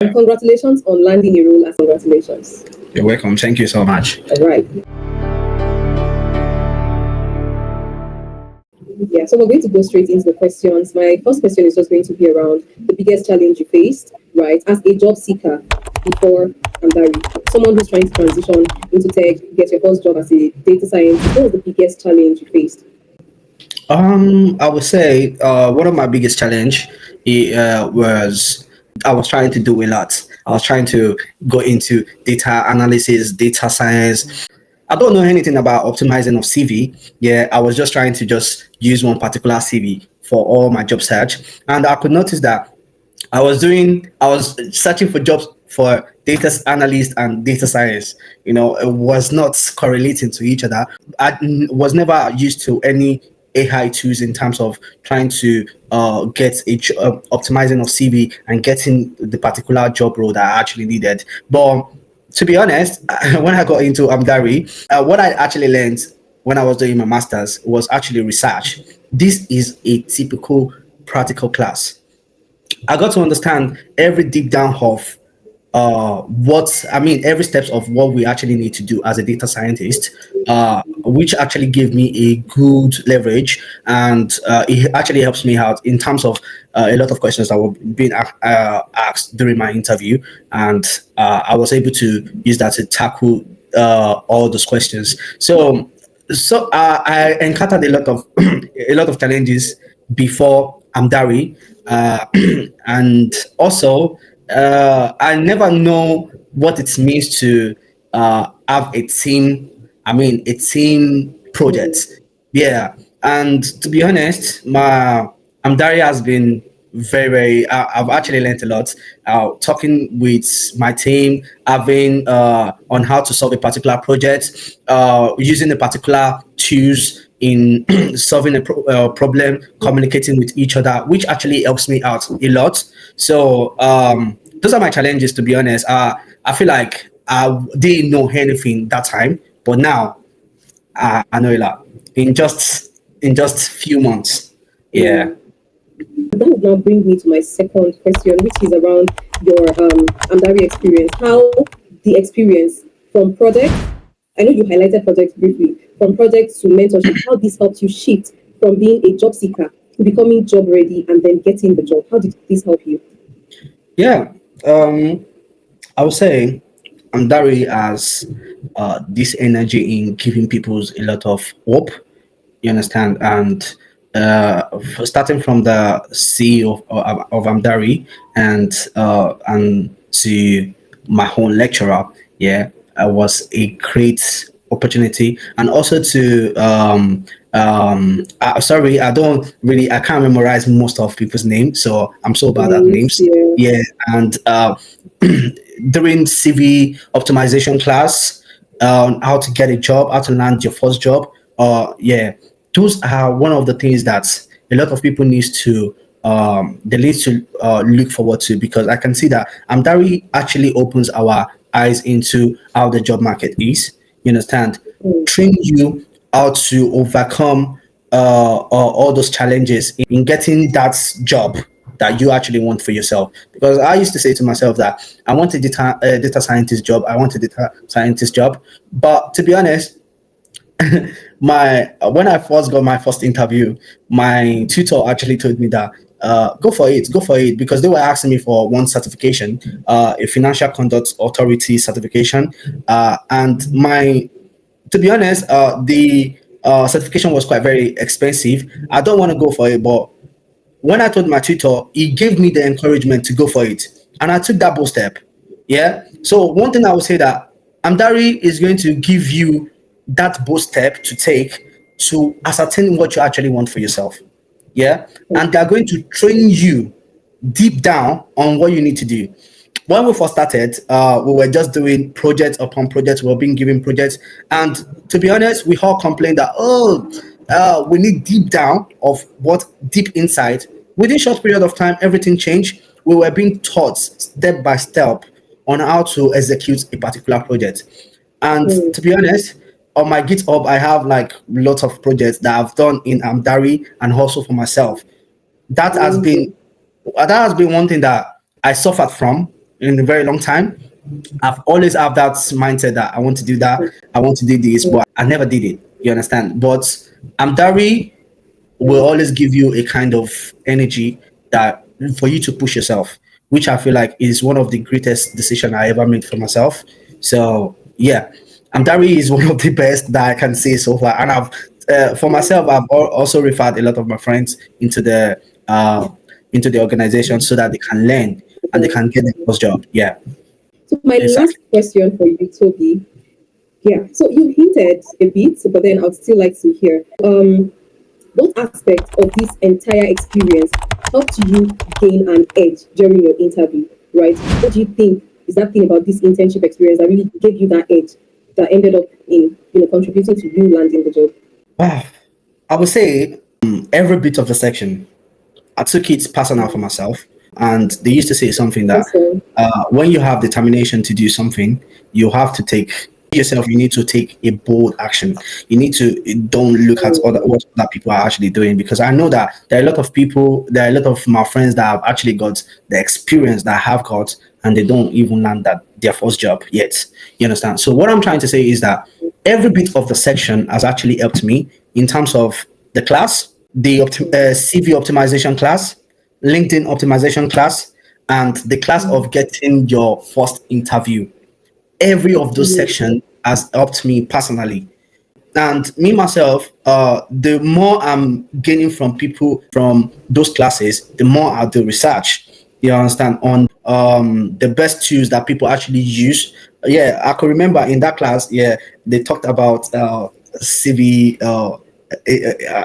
And congratulations on landing a role as congratulations. You're welcome. Thank you so much. All right. Yeah, so we're going to go straight into the questions. My first question is just going to be around the biggest challenge you faced, right, as a job seeker before Amdari, someone who's trying to transition into tech, get your first job as a data scientist. What was the biggest challenge you faced? I would say one of my biggest challenge was I was trying to do a lot. I was trying to go into data analysis, data science. I don't know anything about optimizing of CV. Yeah, I was just trying to just use one particular CV for all my job search, and I could notice that I was searching for jobs for data analyst and data science. It was not correlating to each other. Was never used to any AI tools in terms of trying to get optimizing of CV and getting the particular job role that I actually needed. But to be honest, when I got into Amdari, what I actually learned when I was doing my master's was actually research. This is a typical practical class. I got to understand every deep down of every steps of what we actually need to do as a data scientist, which actually gave me a good leverage, and it actually helps me out in terms of a lot of questions that were being asked during my interview, and I was able to use that to tackle all those questions. So I encountered a lot of a lot of challenges before Amdari, and also I never know what it means to have a team. I mean, a team project. Yeah, and to be honest, my Amdari has been I've actually learned a lot. Talking with my team, having on how to solve a particular project, using a particular tools in solving a problem, communicating with each other, which actually helps me out a lot. So those are my challenges. To be honest, I feel like I didn't know anything that time, but now I know a lot in just few months. Yeah. That would now bring me to my second question, which is around your Amdari experience. How the experience from project, I know you highlighted projects briefly, from projects to mentorship, how this helped you shift from being a job seeker to becoming job ready and then getting the job. How did this help you? Yeah, I would say Amdari has this energy in giving people a lot of hope. You understand? And starting from the CEO of Amdari and to my own lecturer, yeah, was a great opportunity, and also to sorry, I can't memorize most of people's names, so I'm so bad at names. Yeah. Yeah, and during CV optimization class, how to get a job, how to land your first job. Yeah, those are one of the things that a lot of people need to look forward to, because I can see that Amdari actually opens our eyes into how the job market is. You understand? Train you how to overcome all those challenges in getting that job that you actually want for yourself. Because I used to say to myself that I want a data scientist job. I want a data scientist job. But to be honest, my when I first got my first interview, my tutor actually told me that go for it, because they were asking me for one certification, a financial conduct authority certification, and my to be honest, the certification was quite very expensive. I don't want to go for it, but when I told my tutor, he gave me the encouragement to go for it, and I took that bold step. Yeah. So one thing I would say that Amdari is going to give you that bold step to take to ascertain what you actually want for yourself. Yeah, and they're going to train you deep down on what you need to do. When we first started, we were just doing project upon project. We were being given projects, and to be honest, we all complained that we need deep down of what deep inside. Within short period of time, everything changed. We were being taught step by step on how to execute a particular project. And to be honest, on my GitHub, I have like lots of projects that I've done in Amdari and also for myself. That has been that has been one thing that I suffered from, in a very long time. I've always have that mindset that I want to do that, I want to do this, but I never did it. You understand? But Amdari will always give you a kind of energy that for you to push yourself, which I feel like is one of the greatest decision I ever made for myself. So yeah, Amdari is one of the best that I can say so far, and I've for myself, I've also referred a lot of my friends into the organization so that they can learn and they can get the first job. Yeah, So my last exactly. question for you, Toby. Yeah. So you hinted a bit, but then I'd still like to hear. What aspect of this entire experience helped you gain an edge during your interview? Right? What do you think is that thing about this internship experience that really gave you that edge that ended up in contributing to you landing the job? Wow. I would say every bit of the section, I took it personal for myself. And they used to say something that Awesome. when you have determination to do something, you have to take yourself. You need to take a bold action. You need to don't look at other what other people are actually doing, because I know that there are a lot of people, there are a lot of my friends that have actually got the experience that I have got, and they don't even land that their first job yet. You understand? So what I'm trying to say is that every bit of the section has actually helped me in terms of the class, the CV optimization class, LinkedIn optimization class, and the class of getting your first interview. Every of those sections has helped me personally. And me myself, the more I'm gaining from people from those classes, the more I do research. You understand on the best tools that people actually use. Yeah, I could remember in that class. Yeah, they talked about CV,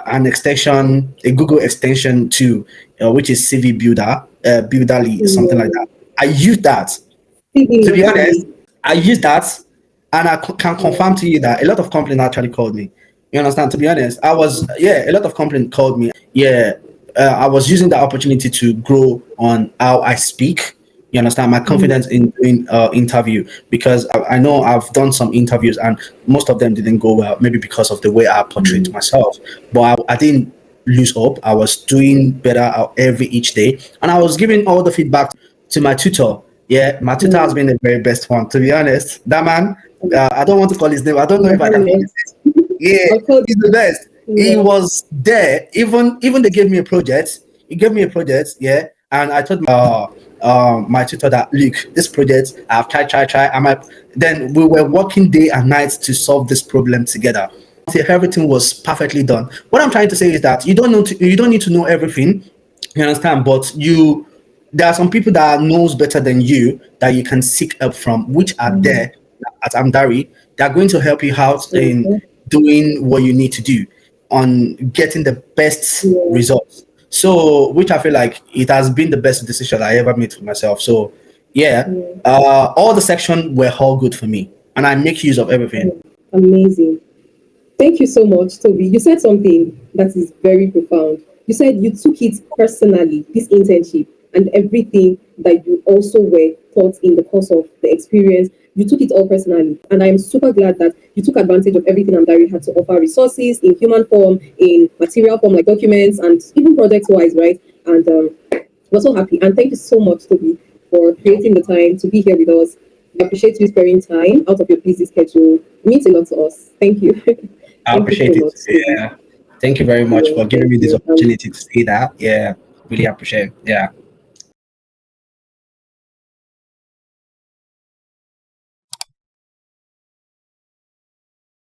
an extension, a Google extension to which is CV Builder, Builderly, something like Yeah. that. I use that, CV to be honest. mastery. I use that, and I can confirm to you that a lot of companies actually called me. You understand? To be honest, I was, yeah, a lot of companies called me. Yeah, I was using the opportunity to grow on how I speak. You understand my confidence in doing interview, because I know I've done some interviews and most of them didn't go well, maybe because of the way I portrayed myself. But I didn't lose hope. I was doing better every each day, and I was giving all the feedback to my tutor. Yeah, my tutor has been the very best one, to be honest. That man, I don't want to call his name. I don't know Your if I can call his Highness. name. Yeah, I'll call he's the best. He you. was there. Even they gave me a project. He gave me a project. Yeah, and I told my tutor that, look, this project I've tried. I might. Then we were working day and night to solve this problem together until everything was perfectly done. What I'm trying to say is that you don't need to know everything. You understand? But there are some people that knows better than you that you can seek help from, which are there at Amdari. They are going to help you out in Okay. doing what you need to do on getting the best Yeah. results. So, which I feel like it has been the best decision I ever made for myself. So, yeah, Yeah. all the section were all good for me, and I make use of everything. Amazing. Thank you so much, Toby. You said something that is very profound. You said you took it personally, this internship, and everything that you also were taught in the course of the experience. You took it all personally. And I'm super glad that you took advantage of everything Amdari had to offer, resources in human form, in material form, like documents, and even project wise, right? And we're so happy. And thank you so much, Toby, for creating the time to be here with us. We appreciate you sparing time out of your busy schedule. It means a lot to us. Thank you. I Thank you so appreciate it. much, Toby. Yeah. Thank you very much Yeah, for giving thank me this you. opportunity to say that. Yeah. Really appreciate it. Yeah.